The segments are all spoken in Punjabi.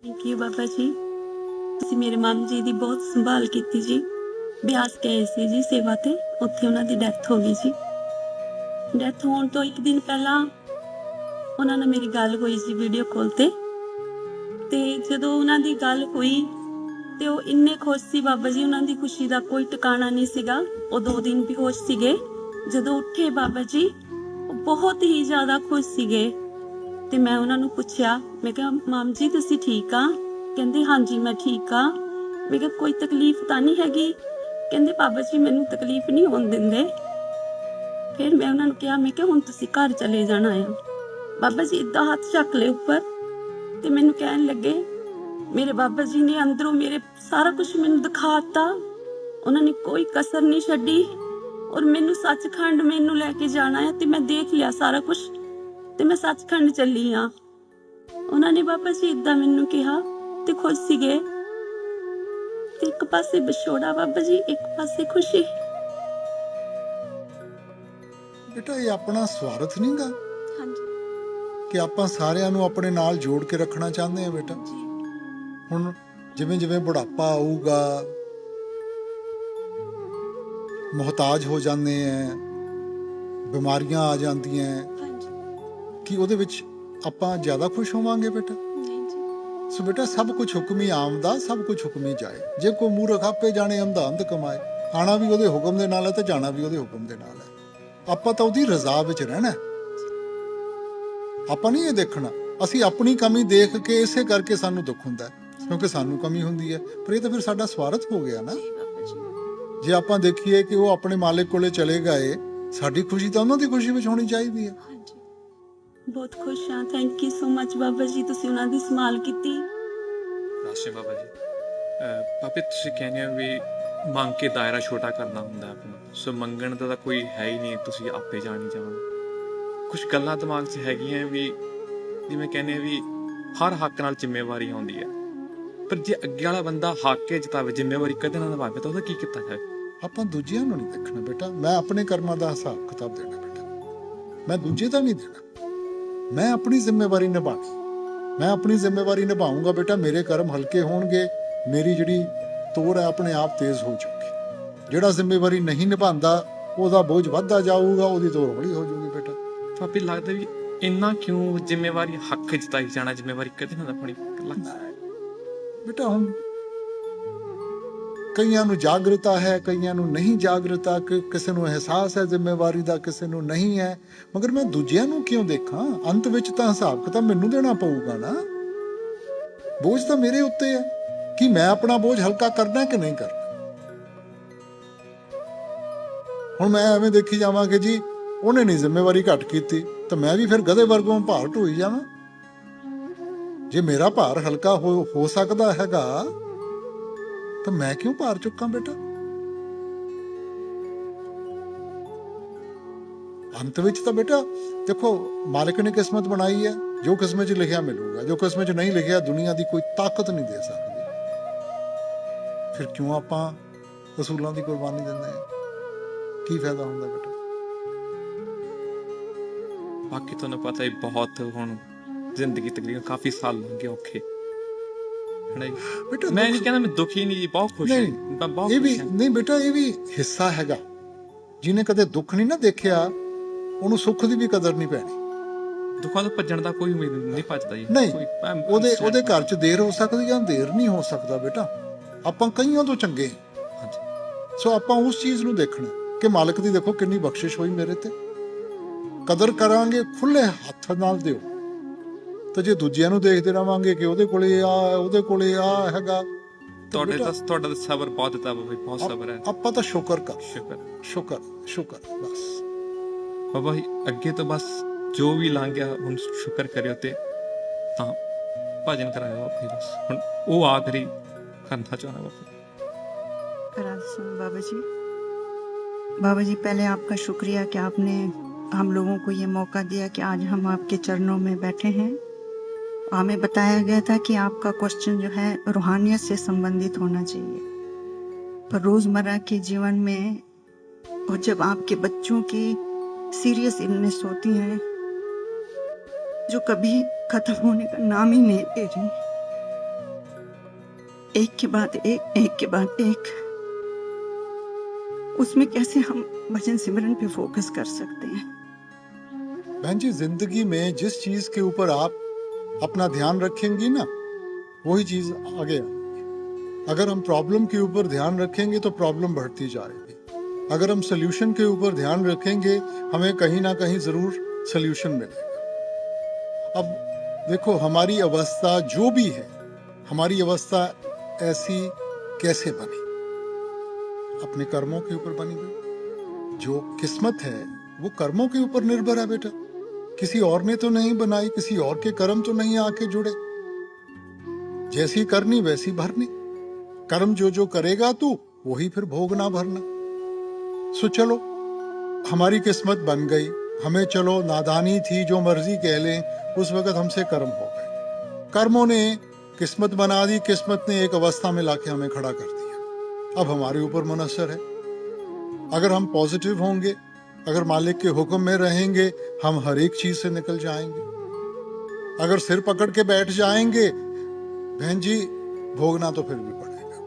थैंक यू बाबा जी। ਤੁਸੀਂ ਮੇਰੇ ਮਮ ਜੀ ਦੀ ਬਹੁਤ ਸੰਭਾਲ ਕੀਤੀ ਜੀ। ਬਿਆਸ ਗਏ ਸੀ ਜੀ ਸੇਵਾ ਤੇ, ਉੱਥੇ ਉਹਨਾਂ ਦੀ ਡੈਥ ਹੋ ਗਈ ਜੀ। ਡੈਥ ਹੋਣ ਤੋਂ ਇੱਕ ਦਿਨ ਪਹਿਲਾਂ ਉਹਨਾਂ ਨਾਲ ਮੇਰੀ ਗੱਲ ਹੋਈ ਸੀ ਵੀਡੀਓ ਕਾਲ ਤੇ ਜਦੋਂ ਉਹਨਾਂ ਦੀ ਗੱਲ ਹੋਈ ਤੇ ਉਹ ਇੰਨੇ ਖੁਸ਼ ਸੀ ਬਾਬਾ ਜੀ, ਉਹਨਾਂ ਦੀ ਖੁਸ਼ੀ ਦਾ ਕੋਈ ਟਿਕਾਣਾ ਨਹੀਂ ਸੀਗਾ। ਉਹ 2 ਦਿਨ ਬੇਹੋਸ਼ ਸੀਗੇ। ਜਦੋਂ ਉੱਠੇ ਬਾਬਾ ਜੀ, ਉਹ ਬਹੁਤ ਹੀ ਜ਼ਿਆਦਾ ਖੁਸ਼ ਸੀਗੇ। ਤੇ ਮੈਂ ਉਹਨਾਂ ਨੂੰ ਪੁੱਛਿਆ, ਮੈਂ ਕਿਹਾ ਮਮ ਜੀ ਤੁਸੀਂ ਠੀਕ ਆ? ਕਹਿੰਦੇ ਹਾਂਜੀ ਮੈਂ ਠੀਕ ਆ। ਮੈਂ ਕਿਹਾ ਕੋਈ ਤਕਲੀਫ ਤਾਂ ਨਹੀਂ ਹੈਗੀ? ਕਹਿੰਦੇ ਬਾਬਾ ਜੀ ਮੈਨੂੰ ਤਕਲੀਫ ਨਹੀਂ ਹੋਣ ਦਿੰਦੇ। ਫਿਰ ਮੈਂ ਉਹਨਾਂ ਨੂੰ ਕਿਹਾ, ਮੈਂ ਕਿਹਾ ਹੁਣ ਤੁਸੀਂ ਘਰ ਚਲੇ ਜਾਣਾ ਆ। ਬਾਬਾ ਜੀ ਏਦਾਂ ਹੱਥ ਚੱਕ ਲਏ ਉੱਪਰ ਤੇ ਮੈਨੂੰ ਕਹਿਣ ਲੱਗੇ, ਮੇਰੇ ਬਾਬਾ ਜੀ ਨੇ ਅੰਦਰੋਂ ਮੇਰੇ ਸਾਰਾ ਕੁਝ ਮੈਨੂੰ ਦਿਖਾਤਾ। ਉਹਨਾਂ ਨੇ ਕੋਈ ਕਸਰ ਨਹੀਂ ਛੱਡੀ ਔਰ ਮੈਨੂੰ ਸੱਚਖੰਡ ਮੈਨੂੰ ਲੈ ਕੇ ਜਾਣਾ ਹੈ ਤੇ ਮੈਂ ਦੇਖ ਲਿਆ ਸਾਰਾ ਕੁਝ ਤੇ ਮੈਂ ਸੱਚਖੰਡ ਚੱਲੀ ਆ। ਉਹਨਾਂ ਨੇ ਬਾਬਾ ਜੀ ਏਦਾਂ ਮੈਨੂੰ ਕਿਹਾ ਤੇ ਖੁਸ਼ ਸੀਗੇ। ਤੇ ਇੱਕ ਪਾਸੇ ਵਿਛੋੜਾ ਬਾਬਾ ਜੀ, ਇੱਕ ਪਾਸੇ ਖੁਸ਼ੀ। ਬੇਟਾ ਇਹ ਆਪਣਾ ਸਵਾਰਥ ਨਹੀਂਗਾ ਹਾਂਜੀ ਕਿ ਆਪਾਂ ਸਾਰਿਆਂ ਨੂੰ ਆਪਣੇ ਨਾਲ ਜੋੜ ਕੇ ਰੱਖਣਾ ਚਾਹੁੰਦੇ ਆ ਬੇਟਾ। ਜੀ ਹੁਣ ਜਿਵੇਂ ਜਿਵੇਂ ਬੁਢਾਪਾ ਆਊਗਾ, ਮੁਹਤਾਜ ਹੋ ਜਾਂਦੇ ਆ, ਬਿਮਾਰੀਆਂ ਆ ਜਾਂਦੀਆਂ, ਹਾਂਜੀ ਕਿ ਉਹਦੇ ਵਿੱਚ ਆਪਾਂ ਜ਼ਿਆਦਾ ਖੁਸ਼ ਹੋਵਾਂਗੇ ਬੇਟਾ? ਨਹੀਂ ਜੀ ਸੋ ਬੇਟਾ ਸਭ ਕੁਝ ਹੁਕਮੀ ਆਮਦਾ, ਸਭ ਕੁਝ ਹੁਕਮੀ ਜਾਏ। ਜੇ ਕੋਈ ਮੂਰਖ ਆਪੇ ਜਾਣੇ ਅੰਧਾ ਅੰਧ ਕਮਾਏ। ਆਣਾ ਵੀ ਉਹਦੇ ਹੁਕਮ ਦੇ ਨਾਲ ਹੈ ਤੇ ਜਾਣਾ ਵੀ ਉਹਦੇ ਹੁਕਮ ਦੇ ਨਾਲ ਹੈ। ਆਪਾਂ ਤਾਂ ਉਹਦੀ ਰਜ਼ਾ ਵਿੱਚ ਰਹਿਣਾ। ਆਪਾਂ ਨਹੀਂ ਇਹ ਦੇਖਣਾ। ਅਸੀਂ ਆਪਣੀ ਕਮੀ ਦੇਖ ਕੇ ਇਸੇ ਕਰਕੇ ਸਾਨੂੰ ਦੁੱਖ ਹੁੰਦਾ ਹੈ, ਕਿਉਂਕਿ ਸਾਨੂੰ ਕਮੀ ਹੁੰਦੀ ਹੈ। ਪਰ ਇਹ ਤਾਂ ਫਿਰ ਸਾਡਾ ਸਵਾਰਥ ਹੋ ਗਿਆ ਨਾ। ਜੀ ਬਾਬਾ ਜੀ। ਜੇ ਆਪਾਂ ਦੇਖੀਏ ਕਿ ਉਹ ਆਪਣੇ ਮਾਲਿਕ ਕੋਲੇ ਚਲੇ ਗਏ, ਸਾਡੀ ਖੁਸ਼ੀ ਤਾਂ ਉਹਨਾਂ ਦੀ ਖੁਸ਼ੀ ਵਿੱਚ ਹੋਣੀ ਚਾਹੀਦੀ ਹੈ। ਹਾਂਜੀ ਬਹੁਤ ਖੁਸ਼ ਹਾਂ। Thank you so much Baba ji, ਤੁਸੀਂ ਉਹਨਾਂ ਦੀ ਸੰਭਾਲ ਕੀਤੀ। ਰਾਸ਼ੇ ਬਾਬਾ ਜੀ, ਬਾਬੇ ਤੁਸੀਂ ਕਹਿੰਦੇ ਹੋ ਵੀ ਮੰਗ ਕੇ ਦਾਇਰਾ ਛੋਟਾ ਕਰਨਾ ਹੁੰਦਾ ਆਪਣਾ, ਸੋ ਮੰਗਣ ਦਾ ਤਾਂ ਕੋਈ ਹੈ ਹੀ ਨਹੀਂ, ਤੁਸੀਂ ਆਪੇ ਜਾਣੀ ਜਾਣ। ਕੁਝ ਗੱਲਾਂ ਦਿਮਾਗ 'ਚ ਹੈਗੀਆਂ ਵੀ ਜਿਵੇਂ ਕਹਿੰਦੇ ਵੀ ਹਰ ਹੱਕ ਨਾਲ ਜ਼ਿੰਮੇਵਾਰੀ ਆਉਂਦੀ ਹੈ, ਪਰ ਜੇ ਅੱਗੇ ਵਾਲਾ ਬੰਦਾ ਹੱਕ ਕੇ ਜਤਾਵੇ, ਜ਼ਿੰਮੇਵਾਰੀ ਕਦੇ ਨਾ ਨਿਭਾਵੇ, ਤਾਂ ਉਹਦਾ ਕੀ ਕੀਤਾ ਜਾਵੇ? ਆਪਾਂ ਦੂਜਿਆਂ ਨੂੰ ਨਹੀਂ ਦੇਖਣਾ ਬੇਟਾ। ਮੈਂ ਆਪਣੇ ਕਰਮਾਂ ਦਾ ਹਿਸਾਬ ਕਿਤਾਬ ਦੇਣਾ ਬੇਟਾ। ਮੈਂ ਦੂਜੇ ਦਾ ਨਹੀਂ ਦੇਣਾ। ਮੈਂ ਆਪਣੀ ਜ਼ਿੰਮੇਵਾਰੀ ਨਿਭਾਣੀ। ਮੈਂ ਆਪਣੀ ਜ਼ਿੰਮੇਵਾਰੀ ਨਿਭਾਉਂਗਾ ਬੇਟਾ। ਮੇਰੇ ਕਰਮ ਹਲਕੇ ਹੋਣਗੇ, ਮੇਰੀ ਜਿਹੜੀ ਤੋਰ ਹੈ ਆਪਣੇ ਆਪ ਤੇਜ਼ ਹੋ ਜਾਊਗੀ। ਜਿਹੜਾ ਜ਼ਿੰਮੇਵਾਰੀ ਨਹੀਂ ਨਿਭਾਉਂਦਾ, ਉਹਦਾ ਬੋਝ ਵੱਧਦਾ ਜਾਊਗਾ, ਉਹਦੀ ਤੋਰ ਹੌਲੀ ਹੋ ਜਾਊਗੀ ਬੇਟਾ। ਭਾਬੀ ਲੱਗਦਾ ਵੀ ਇੰਨਾ ਕਿਉਂ ਜ਼ਿੰਮੇਵਾਰੀ ਹੱਕ ਜਤਾਈ ਜਾਣਾ, ਜ਼ਿੰਮੇਵਾਰੀ ਕਦੇ ਨਾ ਨਿਭਾਉਣੀ? ਬੇਟਾ ਹੁਣ ਕਈਆਂ ਨੂੰ ਜਾਗਰੂਕਤਾ ਹੈ, ਕਈਆਂ ਨੂੰ ਨਹੀਂ ਜਾਗਰੂਕਤਾ, ਕਿਸੇ ਨੂੰ ਅਹਿਸਾਸ ਹੈ ਜ਼ਿੰਮੇਵਾਰੀ ਦਾ, ਕਿਸੇ ਨੂੰ ਨਹੀਂ ਹੈ। ਮਗਰ ਮੈਂ ਦੂਜਿਆਂ ਨੂੰ ਕਿਉਂ ਦੇਖਾਂ? ਅੰਤ ਵਿੱਚ ਤਾਂ ਹਿਸਾਬ ਕਿਤਾਬ ਮੈਨੂੰ ਦੇਣਾ ਪਊਗਾ ਨਾ। ਬੋਝ ਤਾਂ ਮੇਰੇ ਉੱਤੇ ਹੈ ਕਿ ਮੈਂ ਆਪਣਾ ਬੋਝ ਹਲਕਾ ਕਰਨਾ ਕਿ ਨਹੀਂ ਕਰਨਾ। ਹੁਣ ਮੈਂ ਐਵੇਂ ਦੇਖੀ ਜਾਵਾਂ ਕਿ ਜੀ ਉਹਨੇ ਨਹੀਂ ਜ਼ਿੰਮੇਵਾਰੀ ਘੱਟ ਕੀਤੀ ਤਾਂ ਮੈਂ ਵੀ ਫਿਰ ਗਧੇ ਵਰਗੋਂ ਭਾਰ ਢੋਈ ਜਾਵਾਂ। ਜੇ ਮੇਰਾ ਭਾਰ ਹਲਕਾ ਹੋ ਸਕਦਾ ਹੈਗਾ ਤਾਂ ਮੈਂ ਕਿਉਂ ਭਾਰ ਚੁੱਕਾਂ ਬੇਟਾ? ਅੰਤ ਵਿੱਚ ਤਾਂ ਬੇਟਾ ਦੇਖੋ, ਮਾਲਿਕ ਨੇ ਕਿਸਮਤ ਬਣਾਈ ਹੈ। ਜੋ ਕਿਸਮਤ 'ਚ ਲਿਖਿਆ ਮਿਲੂਗਾ, ਜੋ ਕਿਸਮਤ 'ਚ ਨਹੀਂ ਲਿਖਿਆ ਦੁਨੀਆ ਦੀ ਕੋਈ ਤਾਕਤ ਨਹੀਂ ਦੇ ਸਕਦੀ। ਫਿਰ ਕਿਉਂ ਆਪਾਂ ਅਸੂਲਾਂ ਦੀ ਕੁਰਬਾਨੀ ਦਿੰਦੇ ਹਾਂ? ਕੀ ਫਾਇਦਾ ਹੁੰਦਾ ਬੇਟਾ? ਬਾਕੀ ਤੁਹਾਨੂੰ ਪਤਾ ਹੀ ਬਹੁਤ, ਹੁਣ ਜ਼ਿੰਦਗੀ ਤਕਰੀਬਨ ਕਾਫੀ ਸਾਲ ਲੰਘੇ ਔਖੇ। ਬੇਟਾ ਮੈਂ ਨਹੀਂ ਕਹਿੰਦਾ ਮੈਂ ਦੁਖੀ ਨਹੀਂ, ਬਹੁਤ ਖੁਸ਼ ਹਾਂ। ਮੈਂ ਬਹੁਤ ਇਹ ਵੀ ਖੁਸ਼ ਹਾਂ। ਨਹੀਂ ਬੇਟਾ, ਇਹ ਵੀ ਹਿੱਸਾ ਹੈਗਾ। ਜਿਹਨੇ ਕਦੇ ਦੁੱਖ ਨਹੀਂ ਨਾ ਦੇਖਿਆ, ਉਹਨੂੰ ਸੁੱਖ ਦੀ ਵੀ ਕਦਰ ਨਹੀਂ ਪੈਣੀ। ਦੁੱਖਾਂ ਤੋਂ ਭੱਜਣ ਦਾ ਕੋਈ ਉਮੀਦ ਨਹੀਂ ਭੱਜਦਾ ਜੀ। ਨਹੀਂ, ਕੋਈ ਉਹਦੇ ਘਰ 'ਚ ਦੇਰ ਹੋ ਸਕਦੀ ਜਾਂ ਦੇਰ ਨਹੀਂ ਹੋ ਸਕਦਾ ਬੇਟਾ। ਆਪਾਂ ਕਈਆਂ ਤੋਂ ਚੰਗੇ ਹਾਂ। ਹਾਂਜੀ। ਸੋ ਆਪਾਂ ਉਸ ਚੀਜ਼ ਨੂੰ ਦੇਖਣਾ ਕਿ ਮਾਲਕ ਦੀ ਦੇਖੋ ਕਿੰਨੀ ਬਖਸ਼ਿਸ਼ ਹੋਈ ਮੇਰੇ ਤੇ। ਕਦਰ ਕਰਾਂਗੇ, ਖੁੱਲੇ ਹੱਥ ਨਾਲ ਦਿਓ। ਤੇ ਜੇ ਦੂਜਿਆਂ ਨੂੰ ਦੇਖਦੇ ਰਵਾਂਗੇ ਕਿ ਉਹਦੇ ਕੋਲੇ ਆ, ਉਹਦੇ ਕੋਲੇ ਆ ਹੈਗਾ, ਤੁਹਾਡਾ ਤਾਂ ਸਬਰ ਬਹੁਤ ਦਿੱਤਾ ਬਾਬਾ, ਬਹੁਤ ਸਬਰ ਹੈ। ਆਪਾਂ ਤਾਂ ਸ਼ੁਕਰ ਕਰ। ਸ਼ੁਕਰ ਸ਼ੁਕਰ ਸ਼ੁਕਰ ਬਸ ਬਾਬਾ ਜੀ, ਅੱਗੇ ਤੋਂ ਬਸ ਜੋ ਵੀ ਲੰਘ ਗਿਆ ਹੁਣ ਸ਼ੁਕਰ ਕਰਿਓ ਤੇ ਤਾਂ ਭਜਨ ਕਰਾਇਓ ਆਪਣੀ। ਬਸ ਹੁਣ ਉਹ ਆਖਰੀ करना चाहना बाबा। बाबा जी पहले आपका शुक्रिया कि आपने हम लोगों को ये मौका दिया कि आज हम आपके चरणों में बैठे हैं। हमें बताया गया था कि आपका क्वेश्चन जो है रूहानियत से संबंधित होना चाहिए, पर रोज़मर्रा के जीवन में और जब आपके बच्चों की सीरियस इलनेस होती हैं जो कभी ख़त्म होने का नाम ही नहीं ले रही, एक के बाद एक के बाद एक, उसमें कैसे हम भजन सिमरन पे फोकस कर सकते हैं। बहन जी, जिंदगी में जिस चीज के ऊपर आप अपना ध्यान रखेंगी ना, वही चीज आगे आएगी। अगर हम प्रॉब्लम के ऊपर ध्यान रखेंगे तो प्रॉब्लम बढ़ती जाएगी। अगर हम सोल्यूशन के ऊपर ध्यान रखेंगे, हमें कहीं ना कहीं जरूर सोल्यूशन मिलेगा। अब देखो, हमारी अवस्था जो भी है, हमारी अवस्था ऐसी कैसे बनी? अपने कर्मों के ऊपर बनी हुई। जो किस्मत है वो कर्मों के ऊपर निर्भर है बेटा। किसी और ने तो नहीं बनाई, किसी और के कर्म तो नहीं आके जुड़े। जैसी करनी वैसी भरनी। कर्म जो जो करेगा तू, वही फिर भोगना भरना। सो चलो, हमारी किस्मत बन गई। हमें चलो नादानी थी, जो मर्जी कह लें, उस वक्त हमसे कर्म हो गए। कर्मों ने किस्मत बना दी, किस्मत ने एक अवस्था में लाके हमें खड़ा कर दिया। अब हमारे ऊपर मुनस्सर है। अगर हम पॉजिटिव होंगे, अगर मालिक के हुक्म में रहेंगे, हम हर एक चीज से निकल जाएंगे। अगर सिर पकड़ के बैठ जाएंगे, बहन जी, भोगना तो फिर भी पड़ेगा।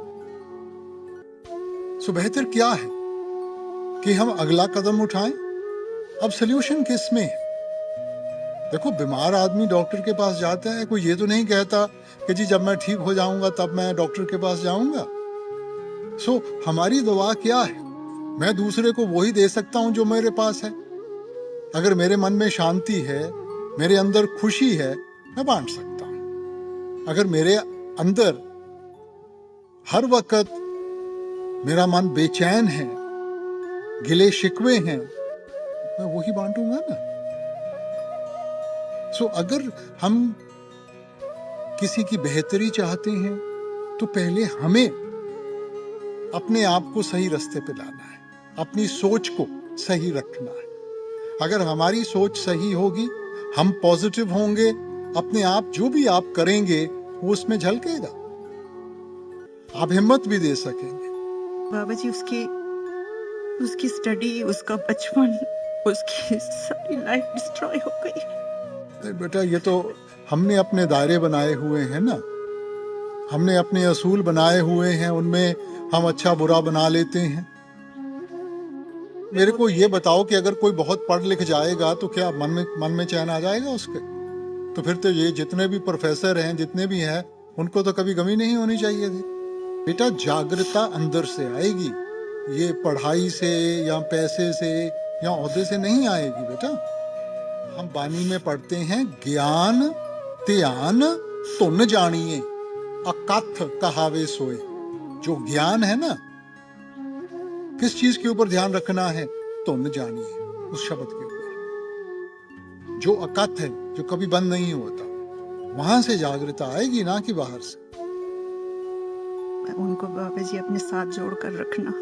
सो बेहतर क्या है कि हम अगला कदम उठाएं। अब सोल्यूशन किस में है? देखो, बीमार आदमी डॉक्टर के पास जाता है, कोई ये तो नहीं कहता कि जी जब मैं ठीक हो जाऊंगा तब मैं डॉक्टर के पास जाऊंगा। सो हमारी दवा क्या है? मैं दूसरे को वही दे सकता हूं जो मेरे पास है। अगर मेरे मन में शांति है, मेरे अंदर खुशी है, मैं बांट सकता हूं। अगर मेरे अंदर हर वक्त मेरा मन बेचैन है, गिले शिकवे हैं, मैं वही बांटूंगा ना। सो अगर हम किसी की बेहतरी चाहते हैं तो पहले हमें अपने आप को सही रास्ते पे लाना है, अपनी सोच को सही रखना है। अगर हमारी सोच सही होगी, हम पॉजिटिव होंगे, अपने आप जो भी आप करेंगे वो उसमें झलकेगा। आप हिम्मत भी दे सकेंगे। बाबा जी, उसकी स्टडी, उसका बचपन, उसकी सारी लाइफ डिस्ट्रॉय हो गई। अरे बेटा, ये तो हमने अपने दायरे बनाए हुए हैं ना, हमने अपने असूल बनाए हुए हैं, उनमें हम अच्छा बुरा बना लेते हैं। मेरे को ये बताओ कि अगर कोई बहुत पढ़ लिख जाएगा तो क्या मन में चैन आ जाएगा उसके? तो फिर तो ये जितने भी प्रोफेसर हैं, जितने भी हैं, उनको तो कभी कमी नहीं होनी चाहिए थी। बेटा, जागरूकता अंदर से आएगी, ये पढ़ाई से या पैसे से या ओहदे से नहीं आएगी बेटा। हम बानी में पढ़ते हैं, ज्ञान ध्यान धुन जानिए अकथ कहावे सोए। जो ज्ञान है ना, किस चीज के ऊपर ध्यान रखना है? धुन जानिए, उस शब्द के ऊपर। जो अकथ है, जो कभी बंद नहीं होता, वहां से जागरूकता आएगी, ना कि बाहर से। उनको बाबा जी अपने साथ जोड़ कर रखना।